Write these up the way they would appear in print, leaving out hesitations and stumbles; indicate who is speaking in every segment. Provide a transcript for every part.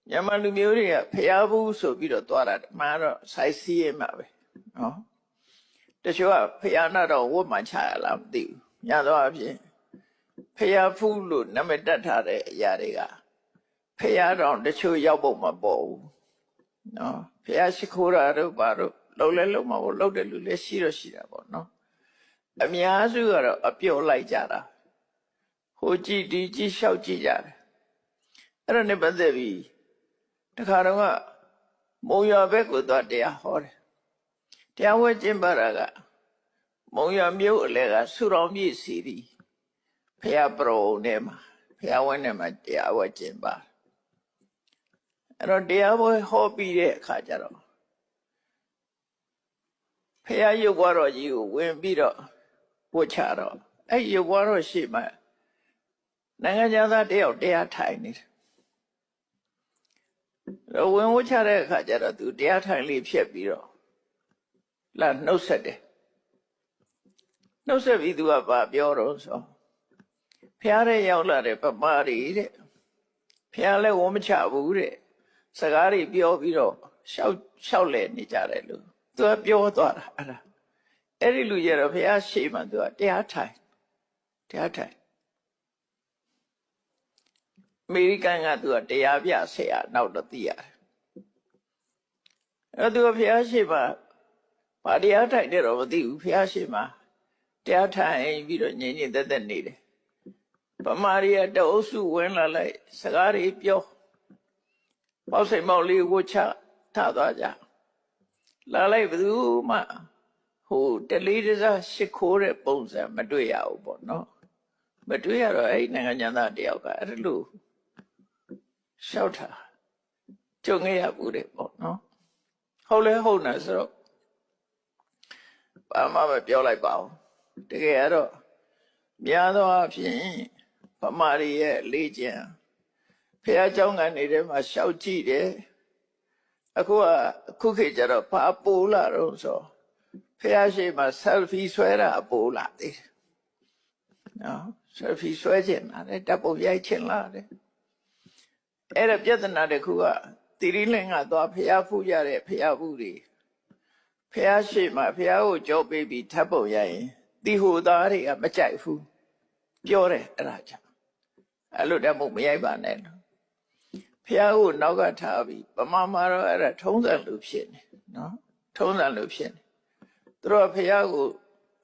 Speaker 1: မြန်မာလူမျိုးတွေကဖျားဘူးဆိုပြီးတော့သွားတာမှန်တော့စိုက်စီးရမှာပဲနော်တချို့ကဖျားနာတော့ဝတ်မှချရလားမသိဘူးညတော့အဖြစ်ဖျားဖူးလို့နာမည်တက်ထားတဲ့အရာတွေကဖျားတော့တချို့ရောက်ဖို့မပေါ်ဘူးနော်ဖျားရှိခိုးတာတို့ဘာတို့လုံးလဲလုံးမဟုတ်လုံးတယ်လူလည်းရှိတော့ရှိတာပေါ့နော်အများစုကတော့အပြော့လိုက်ကြတာဟိုကြည့်ဒီကြည့်လျှောက်ကြည့်ကြတယ်အဲ့ဒါနဲ့ပတ်သက်ပြီးတခါတော့ကမုံရွာဘက်ကိုသွားတရားဟောတယ်တရားဝဲကျင်းပတာကမုံရွာမြို့အလဲကဆူတော်မြစ်စီရီဖះပရုံထဲမှာဖះဝဲထဲမှာတရားဝဲကျင်းပအဲ့တော့တရားဝဲဟောပြီးတဲ့အခါကျတော့ဖះရုပ်ဘွားတော်ကြီးကိုဝင်ပြီးတော့ဝတ်ချတော့အဲ့ရုပ်ဘွားတော်ရှိမှနိုင်ငံသားတယောက်တရားထိုင်နေတယ်ဝင်ဝတ်ချတဲ့အခါကျတော့သူတရားထိုင်လေးဖြတ်ပြီးတော့လာနှုတ်ဆက်တယ်နှုတ်ဆက်ပြီးသူကဘာပြောတော့ဆိုဖះတဲ့ရောက်လာတဲ့ပမာရီတဲ့ဖះလည်းဝမချဘူးတဲ့စကားတွေပြောပြီးတော့ရှောက်လဲနေကြတယ်လို့သူကပြောသွားတာအဲ့ဒီလူရတော့ဖះရှေ့မှာသူကတရားထိုင်အမေရိကန်ကသူကတရားပြဆရာနောက်တော့သိရတယ်အဲ့သူကဖះရှိမှာဗာတရားထိုင်တယ်တော့မသိဘူးဖះရှိမှာတရားထိုင်ပြီးတော့ငြိမ်ငြိမ်သက်သက်နေတယ်ဗမာရီကတအုပ်စုဝင်လာလိုက်စကားတွေပြောပေါက်စိမ်မောက်လေးဝှချထသွားကြလာလိုက်ဘယ်သူမှဟိုတလေးတစားရှ िख ိုးတဲ့ပုံစံမတွေ့ရဘူးပေါ့နော်မတွေ့ရတော့အဲ့နိုင်ငံသားတယောက်ကအဲ့လိုရှောက်တာကြုံခဲ့ရဘူးတဲ့ပေါ့နော်ဟုတ်လဲဟုတ်နေဆိုတော့ဘာမှမပြောလိုက်ပါဘူးတကယ်တော့များသောအားဖြင့်ဗမာရီရဲ့လေ့ကျင့်ဖះเจ้าကနေထဲမှာရှောက်ကြည့်တယ်အခုခေတ်ကျတော့ဘာပိုးလာတော့ဆိုဖះရှိမှာ selfie ဆွဲတာပိုးလာသေးတယ်နော် selfie ဆွဲခြင်းလားတပ်ပုံရိုက်ခြင်းလားအဲ့ဒါပြဿနာတစ်ခုကတိရိလင်္ကာသွားဖះဖူးရတဲ့ဖះဘူးတွေဖះရှိမှာဖះကိုကြောပေးပြီးထပ်ပုံရရင်ဒီဟိုသားတွေကမကြိုက်ဘူးပြောတယ်အဲ့ဒါကြောင့်အဲ့လိုတည်းမို့မရိုက်ပါနဲ့ဖះကိုနောက်ကထားပြီးပမာမှာတော့အဲ့ဒါထုံးစံလိုဖြစ်နေနော်ထုံးစံလိုဖြစ်နေသူတို့ဖះကို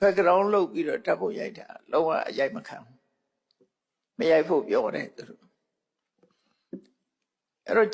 Speaker 1: background လုပ်ပြီးတော့တပ်ဖို့ရိုက်တာလုံးဝအရိုက်မခံဘူးမရိုက်ဖို့ပြောတယ်သူတို့အဲ့တော့